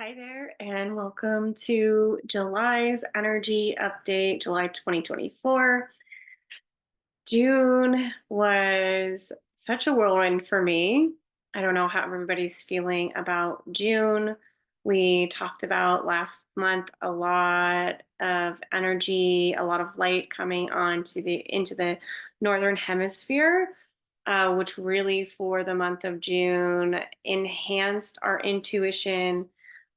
Hi there, and welcome to July's energy update, July 2024. June was such a whirlwind for me. I don't know how everybody's feeling about June. We talked about last month a lot of energy, a lot of light coming into the northern hemisphere, which really for the month of June enhanced our intuition,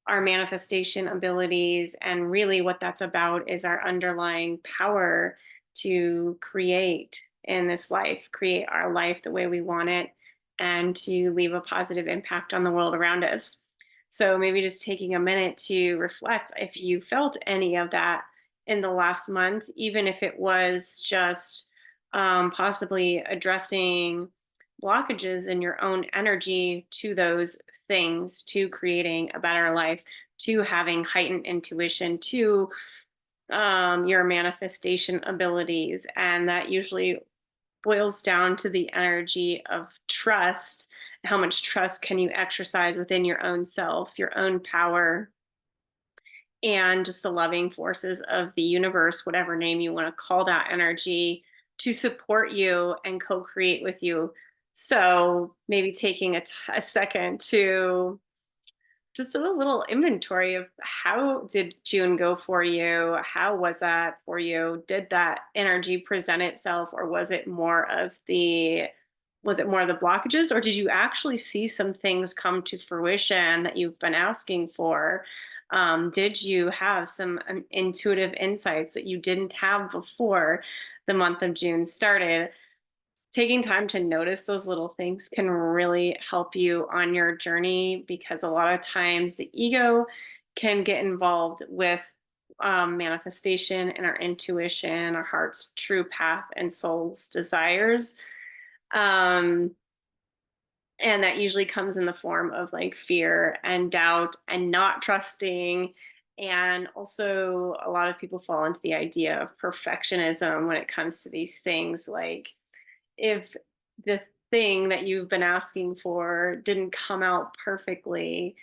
our manifestation abilities, and really what that's about is our underlying power to create in this life, create our life the way we want it, and to leave a positive impact on the world around us. So maybe just taking a minute to reflect if you felt any of that in the last month, even if it was just possibly addressing blockages in your own energy to those things, to creating a better life, to having heightened intuition, to your manifestation abilities. And that usually boils down to the energy of trust. How much trust can you exercise within your own self, your own power, and just the loving forces of the universe, whatever name you want to call that energy, to support you and co create with you. So maybe taking a second to just a little inventory of how did June go for you? How was that for you? Did that energy present itself, or was it more of the blockages, or did you actually see some things come to fruition that you've been asking for? Did you have some intuitive insights that you didn't have before the month of June started? Taking time to notice those little things can really help you on your journey, because a lot of times the ego can get involved with manifestation and our intuition, our heart's true path, and soul's desires. Um, and that usually comes in the form of like fear and doubt and not trusting. And also, a lot of people fall into the idea of perfectionism when it comes to these things. Like, if the thing that you've been asking for didn't come out perfectly,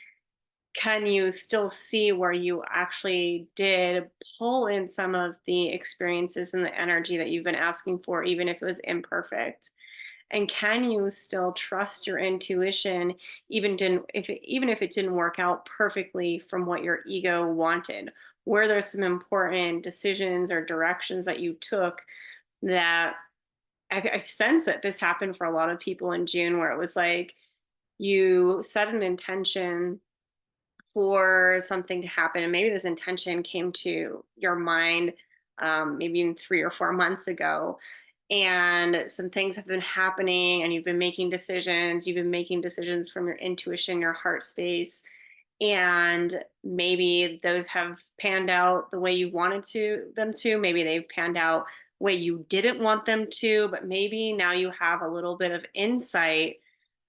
can you still see where you actually did pull in some of the experiences and the energy that you've been asking for, even if it was imperfect? And can you still trust your intuition, even if it didn't work out perfectly from what your ego wanted? Were there some important decisions or directions that you took that I sense that this happened for a lot of people in June, where it was like you set an intention for something to happen, and maybe this intention came to your mind maybe in 3 or 4 months ago, and some things have been happening, and you've been making decisions from your intuition, your heart space, and maybe those have panned out the way you wanted to them to. Maybe they've panned out the way you didn't want them to, but maybe now you have a little bit of insight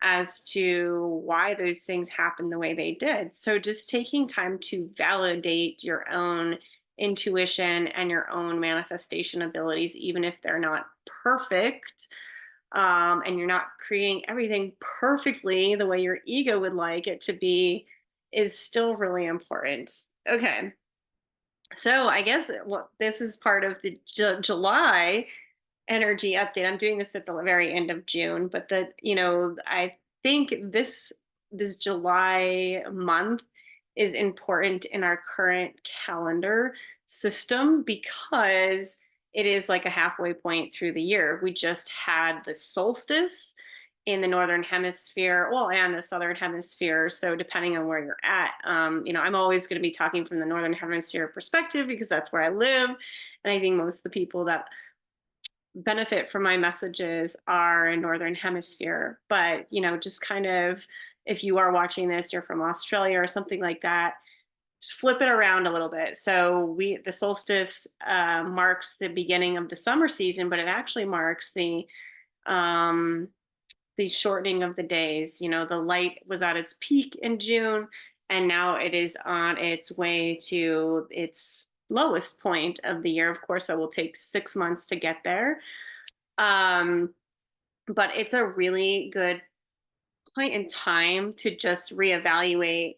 as to why those things happened the way they did. So just taking time to validate your own intuition and your own manifestation abilities, even if they're not perfect, and you're not creating everything perfectly the way your ego would like it to be, is still really important. Okay. So I guess what this is part of the July energy update. I'm doing this at the very end of June, but I think this July month is important in our current calendar system, because it is like a halfway point through the year. We just had the solstice in the northern hemisphere, well, and the southern hemisphere. So depending on where you're at, I'm always going to be talking from the northern hemisphere perspective because that's where I live, and I think most of the people that benefit from my messages are in northern hemisphere. But just kind of, if you are watching this, you're from Australia or something like that, just flip it around a little bit. So the solstice marks the beginning of the summer season, but it actually marks um the shortening of the days. The light was at its peak in June, and now it is on its way to its lowest point of the year. Of course, that will take 6 months to get there. um but it's a really good point in time to just reevaluate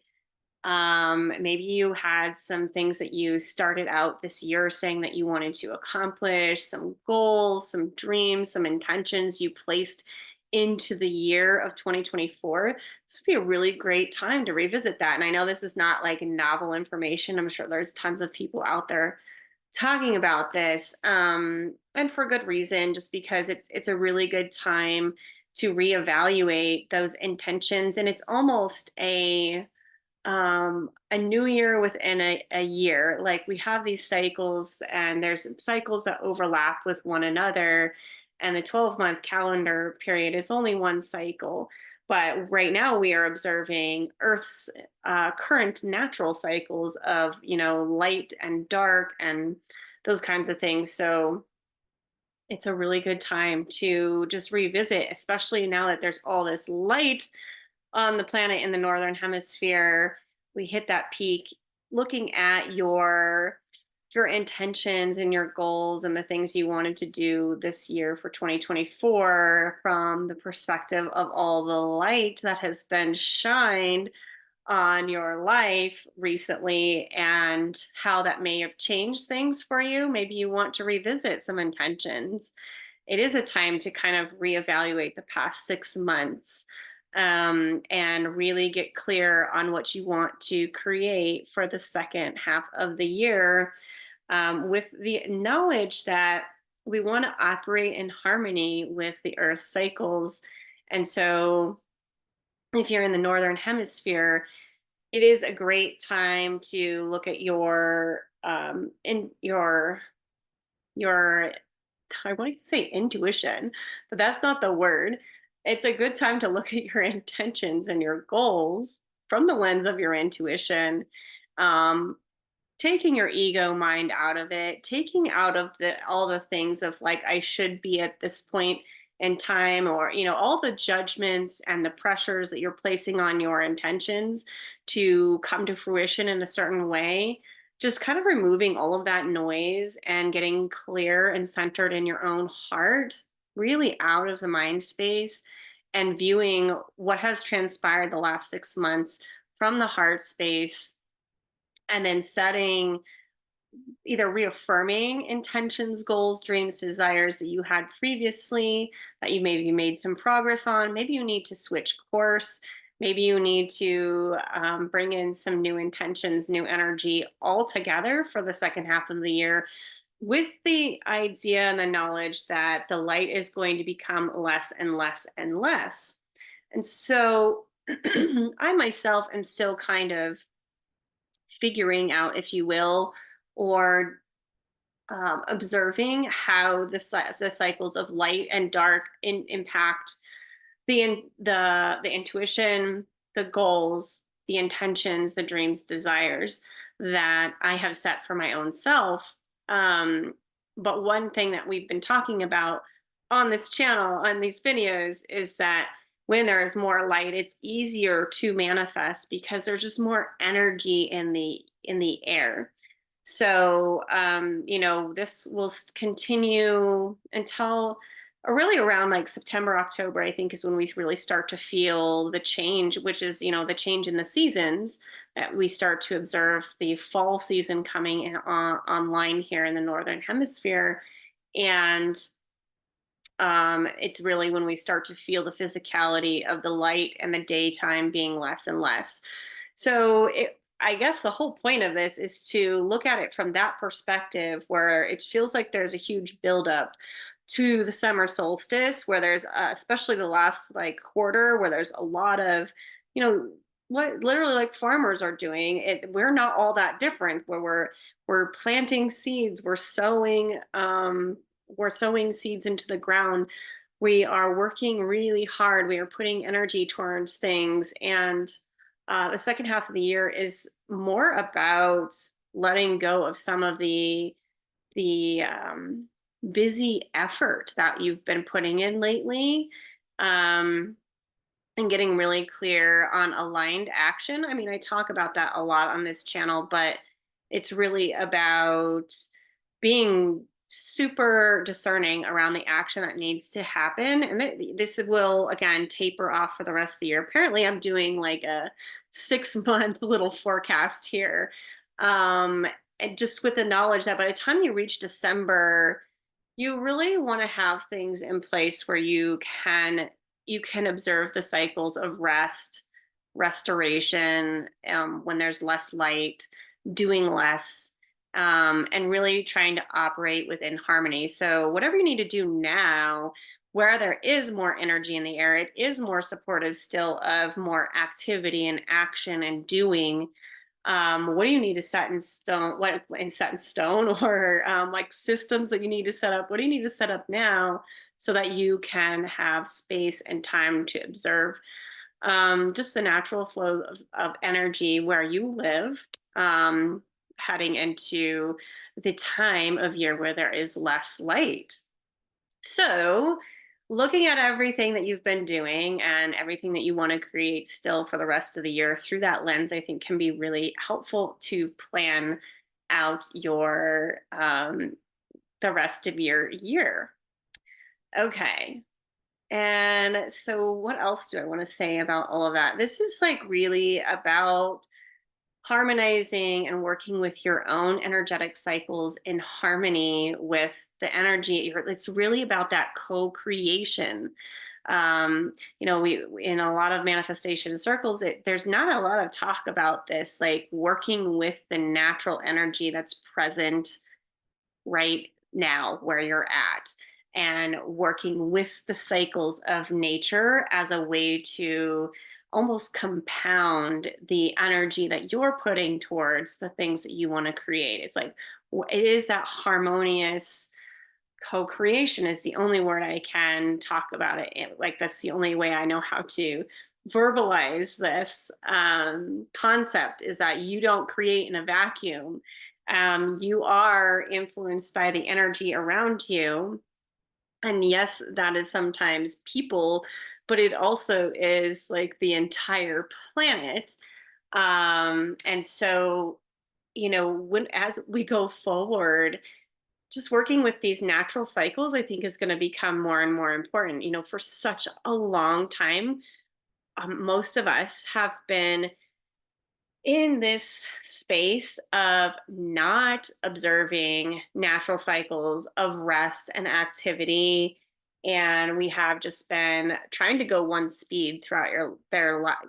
Maybe you had some things that you started out this year saying that you wanted to accomplish, some goals, some dreams, some intentions you placed into the year of 2024. This would be a really great time to revisit that. And I know this is not like novel information. I'm sure there's tons of people out there talking about this, and for good reason, just because it's a really good time to reevaluate those intentions, and it's almost a new year within a year. Like we have these cycles, and there's cycles that overlap with one another, and the 12-month calendar period is only one cycle. But right now we are observing Earth's current natural cycles of, light and dark and those kinds of things. So it's a really good time to just revisit, especially now that there's all this light on the planet in the northern hemisphere. We hit that peak, looking at your intentions and your goals and the things you wanted to do this year for 2024 from the perspective of all the light that has been shined on your life recently, and how that may have changed things for you. Maybe you want to revisit some intentions. It is a time to kind of reevaluate the past 6 months, and really get clear on what you want to create for the second half of the year, with the knowledge that we want to operate in harmony with the earth cycles. And so, if you're in the northern hemisphere, it is a great time to look at your I want to say intuition, but that's not the word. It's a good time to look at your intentions and your goals from the lens of your intuition. Um, Taking your ego mind out of it, taking out of the all the things of like I should be at this point in time, or all the judgments and the pressures that you're placing on your intentions to come to fruition in a certain way. Just kind of removing all of that noise and getting clear and centered in your own heart, really out of the mind space, and viewing what has transpired the last 6 months from the heart space, and then setting, either reaffirming intentions, goals, dreams, desires that you had previously that you maybe made some progress on. Maybe you need to switch course. Maybe you need to bring in some new intentions, new energy all together for the second half of the year, with the idea and the knowledge that the light is going to become less and less and less. And so I myself am still kind of figuring out, if you will, or observing how the cycles of light and dark impact the intuition, the goals, the intentions, the dreams, desires that I have set for my own self. But one thing that we've been talking about on this channel, on these videos, is that when there is more light, it's easier to manifest because there's just more energy in the air. So, this will continue until really around like September, October, I think is when we really start to feel the change, which is, the change in the seasons, that we start to observe the fall season coming online here in the Northern Hemisphere. And it's really when we start to feel the physicality of the light and the daytime being less and less. So I guess the whole point of this is to look at it from that perspective, where it feels like there's a huge buildup to the summer solstice, where there's especially the last like quarter, where there's a lot of, you know, what literally like farmers are doing. We're not all that different, where we're planting seeds, we're sowing seeds into the ground. We are working really hard. We are putting energy towards things. And the second half of the year is more about letting go of some of the busy effort that you've been putting in lately, um, and getting really clear on aligned action. I mean, I talk about that a lot on this channel, but it's really about being super discerning around the action that needs to happen. And this will, again, taper off for the rest of the year. Apparently, I'm doing like a 6 month little forecast here. Um, and just with the knowledge that by the time you reach December, you really want to have things in place where you can observe the cycles of rest, restoration, when there's less light, doing less, and really trying to operate within harmony. So, whatever you need to do now, where there is more energy in the air, it is more supportive still of more activity and action and doing. What do you need to set in stone? What in set in stone, or like systems that you need to set up? What do you need to set up now so that you can have space and time to observe just the natural flow of energy where you live, heading into the time of year where there is less light. So, looking at everything that you've been doing and everything that you want to create still for the rest of the year through that lens, I think can be really helpful to plan out your the rest of your year. Okay. And so, what else do I want to say about all of that? This is like really about harmonizing and working with your own energetic cycles in harmony with the energy. It's really about that co-creation. We in a lot of manifestation circles, there's not a lot of talk about this, like working with the natural energy that's present right now where you're at, and working with the cycles of nature as a way to almost compound the energy that you're putting towards the things that you want to create. It's like it is that harmonious co-creation is the only word I can talk about it like that's the only way I know how to verbalize this concept, is that you don't create in a vacuum. You are influenced by the energy around you, and yes, that is sometimes people, but it also is like the entire planet. And so, when as we go forward, just working with these natural cycles, I think is going to become more and more important. For such a long time, most of us have been in this space of not observing natural cycles of rest and activity. And we have just been trying to go one speed throughout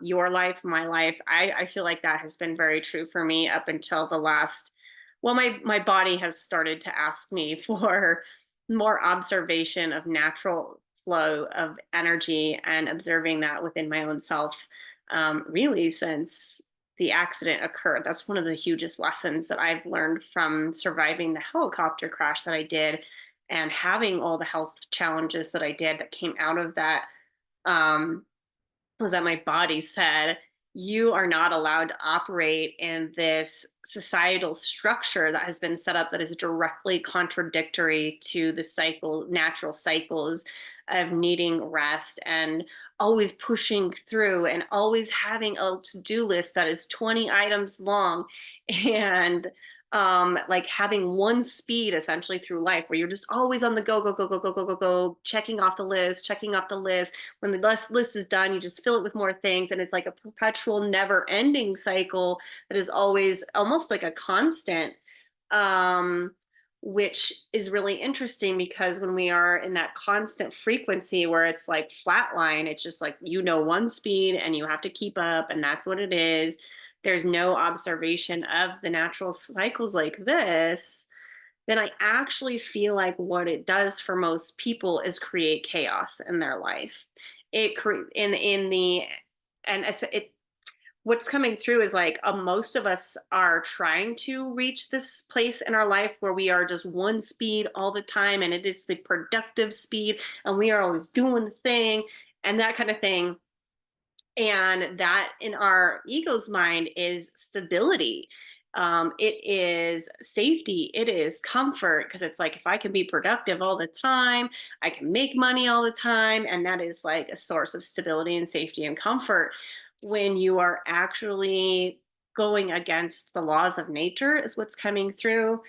your life, my life. I feel like that has been very true for me up until the last, well, my body has started to ask me for more observation of natural flow of energy and observing that within my own self, really since the accident occurred. That's one of the hugest lessons that I've learned from surviving the helicopter crash that I did and having all the health challenges that I did that came out of that. Um, was that my body said, you are not allowed to operate in this societal structure that has been set up that is directly contradictory to the natural cycles of needing rest and always pushing through and always having a to-do list that is 20 items long, and like having one speed essentially through life where you're just always on the go, go, go, go, go, go, go, go, checking off the list, checking off the list. When the list is done, you just fill it with more things, and it's like a perpetual never ending cycle that is always almost like a constant, um which is really interesting because when we are in that constant frequency where it's like flatline, it's just like one speed and you have to keep up, and that's what it is. There's no observation of the natural cycles like this. Then I actually feel like what it does for most people is create chaos in their life. In the and it what's coming through is like, most of us are trying to reach this place in our life where we are just one speed all the time, and it is the productive speed, and we are always doing the thing and that kind of thing. And that in our ego's mind is stability. It is safety, it is comfort, because it's like, if I can be productive all the time, I can make money all the time, and that is like a source of stability and safety and comfort. When you are actually going against the laws of nature is what's coming through.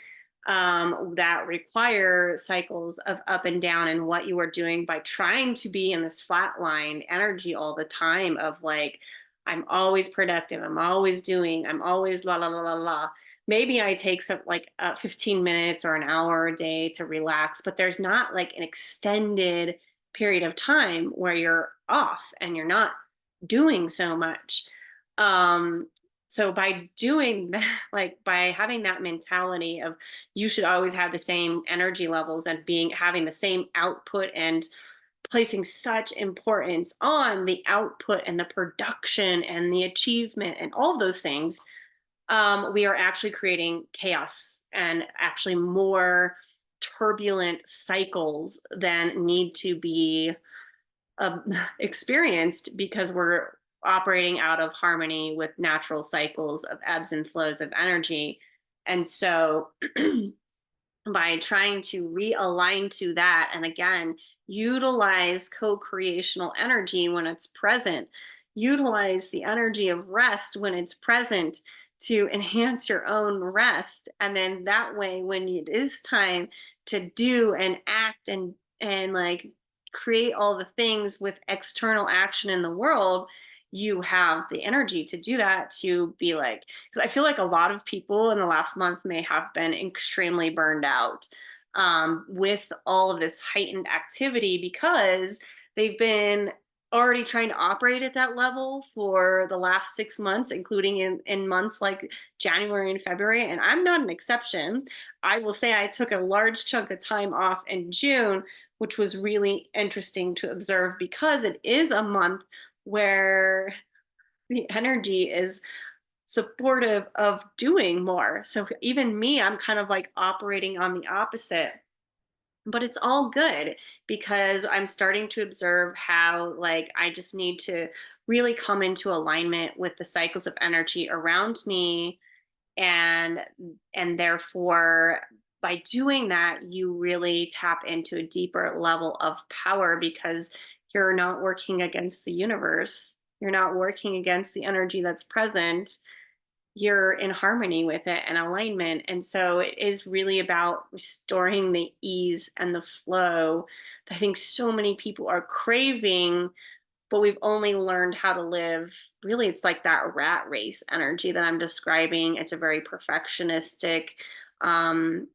that require cycles of up and down, and what you are doing by trying to be in this flat line energy all the time of like, I'm always productive, I'm always doing, I'm always la la la la la. Maybe I take some like 15 minutes or an hour a day to relax, but there's not like an extended period of time where you're off and you're not doing so much. Um, so by doing that, like by having that mentality of you should always have the same energy levels and being having the same output, and placing such importance on the output and the production and the achievement and all of those things, we are actually creating chaos and actually more turbulent cycles than need to be experienced, because we're operating out of harmony with natural cycles of ebbs and flows of energy. And so by trying to realign to that, and again, utilize co-creational energy when it's present, utilize the energy of rest when it's present to enhance your own rest, and then that way when it is time to do and act and like create all the things with external action in the world, you have the energy to do that, to be like, because I feel like a lot of people in the last month may have been extremely burned out with all of this heightened activity, because they've been already trying to operate at that level for the last 6 months, including in months like January and February. And I'm not an exception. I will say I took a large chunk of time off in June, which was really interesting to observe, because it is a month where the energy is supportive of doing more. So even me, I'm kind of like operating on the opposite. But it's all good, because I'm starting to observe how like I just need to really come into alignment with the cycles of energy around me, and therefore by doing that you really tap into a deeper level of power, because you're not working against the universe, you're not working against the energy that's present, you're in harmony with it and alignment. And so it is really about restoring the ease and the flow that I think so many people are craving, but we've only learned how to live. Really, it's like that rat race energy that I'm describing. It's a very perfectionistic, um,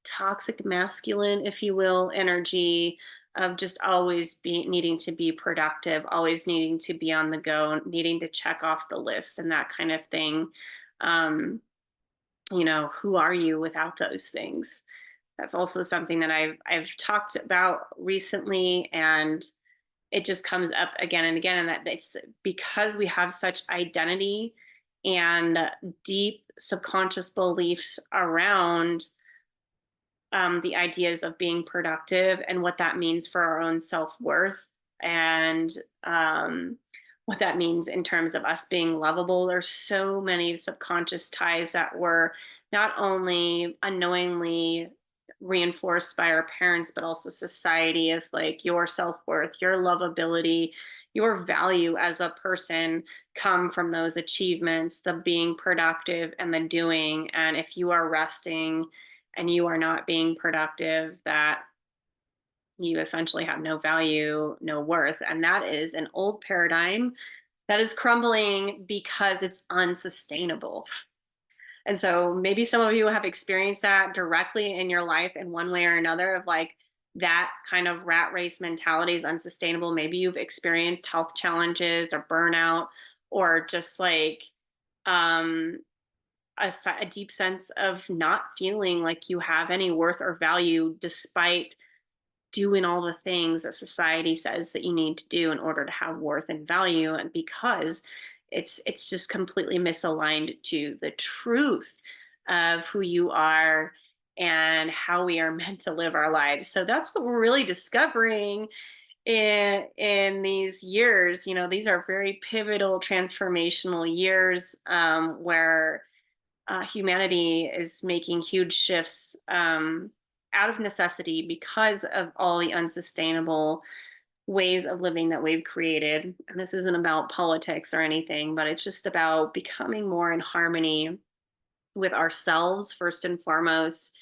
toxic masculine, if you will, energy of just always be needing to be productive, always needing to be on the go, needing to check off the list and that kind of thing. Um, who are you without those things? That's also something that I've talked about recently, and it just comes up again and again. And that it's because we have such identity and deep subconscious beliefs around the ideas of being productive and what that means for our own self-worth, and what that means in terms of us being lovable. There's so many subconscious ties that were not only unknowingly reinforced by our parents, but also society, of like your self-worth, your lovability, your value as a person come from those achievements, the being productive and the doing. And if you are resting and you are not being productive, that you essentially have no value, no worth. And that is an old paradigm that is crumbling because it's unsustainable. And so maybe some of you have experienced that directly in your life in one way or another, of like that kind of rat race mentality is unsustainable. Maybe you've experienced health challenges or burnout, or just like um a deep sense of not feeling like you have any worth or value, despite doing all the things that society says that you need to do in order to have worth and value, and because it's just completely misaligned to the truth of who you are and how we are meant to live our lives. So that's what we're really discovering in these years. These are very pivotal transformational years, where humanity is making huge shifts, out of necessity, because of all the unsustainable ways of living that we've created. And this isn't about politics or anything, but it's just about becoming more in harmony with ourselves first and foremost,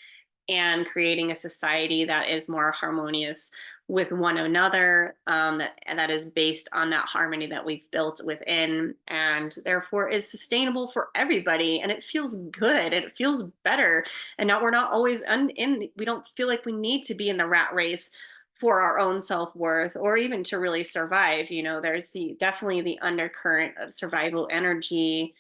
and creating a society that is more harmonious with one another, that is based on that harmony that we've built within, and therefore is sustainable for everybody, and it feels good and it feels better, and now we're not always we don't feel like we need to be in the rat race for our own self-worth or even to really survive. There's the definitely the undercurrent of survival energy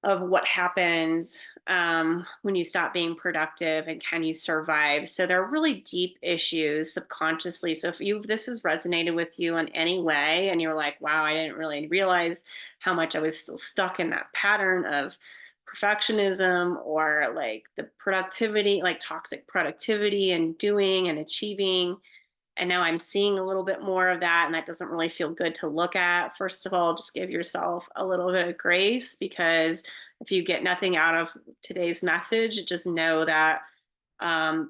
of what happens when you stop being productive and can you survive. So there are really deep issues subconsciously. So if you this has resonated with you in any way and you're like, wow, I didn't really realize how much I was still stuck in that pattern of perfectionism, or like the productivity, like toxic productivity and doing and achieving, and now I'm seeing a little bit more of that, and that doesn't really feel good to look at. First of all, just give yourself a little bit of grace, because if you get nothing out of today's message, just know that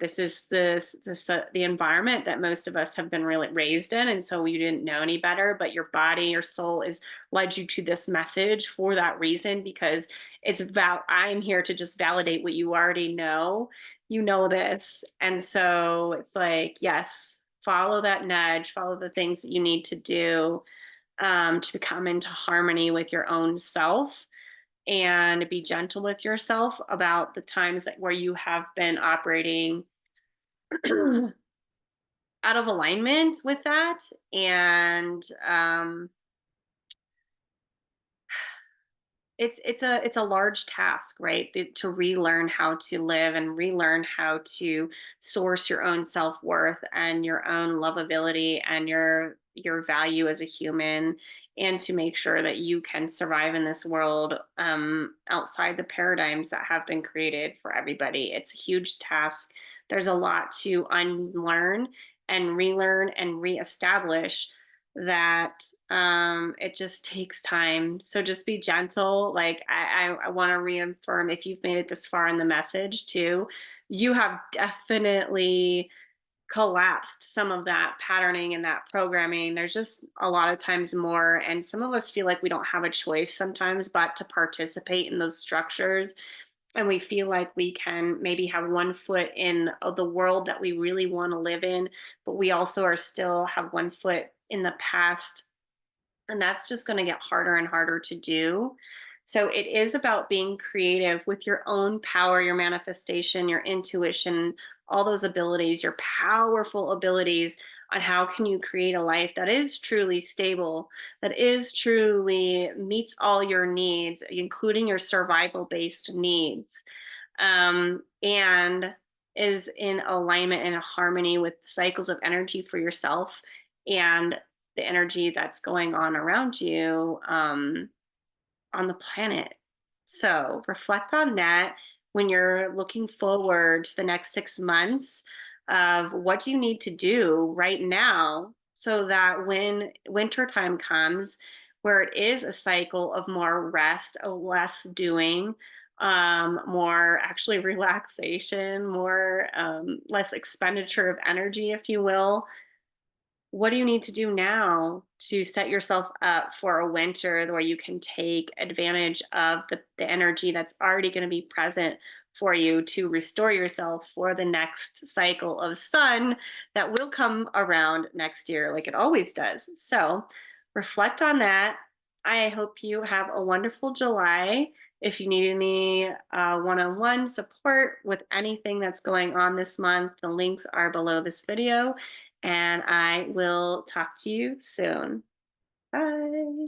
this is the environment that most of us have been really raised in, and so you didn't know any better. But your body, your soul, is led you to this message for that reason, because it's about I'm here to just validate what you already know. You know this, and so it's like, yes, follow that nudge, follow the things that you need to do to become into harmony with your own self, and be gentle with yourself about the times where you have been operating out of alignment with that. And it's a large task, right? To relearn how to live and relearn how to source your own self-worth and your own lovability and your value as a human, and to make sure that you can survive in this world outside the paradigms that have been created for everybody. It's a huge task. There's a lot to unlearn and relearn and reestablish, that it just takes time. So just be gentle. Like I want to reaffirm, if you've made it this far in the message too, you have definitely collapsed some of that patterning and that programming. There's just a lot of times more, and some of us feel like we don't have a choice sometimes but to participate in those structures, and we feel like we can maybe have one foot in the world that we really want to live in, but we also are still have one foot in the past, and that's just going to get harder and harder to do. So it is about being creative with your own power, your manifestation, your intuition, all those abilities, your powerful abilities, on how can you create a life that is truly stable, that is truly meets all your needs, including your survival based needs, and is in alignment and harmony with cycles of energy for yourself and the energy that's going on around you, on the planet. So reflect on that when you're looking forward to the next 6 months, of what do you need to do right now, so that when winter time comes, where it is a cycle of more rest, of less doing, more actually relaxation, more less expenditure of energy, if you will, what do you need to do now to set yourself up for a winter where you can take advantage of the energy that's already going to be present for you to restore yourself for the next cycle of sun that will come around next year, like it always does? So reflect on that. I hope you have a wonderful July. If you need any one-on-one support with anything that's going on this month, the links are below this video, and I will talk to you soon. Bye.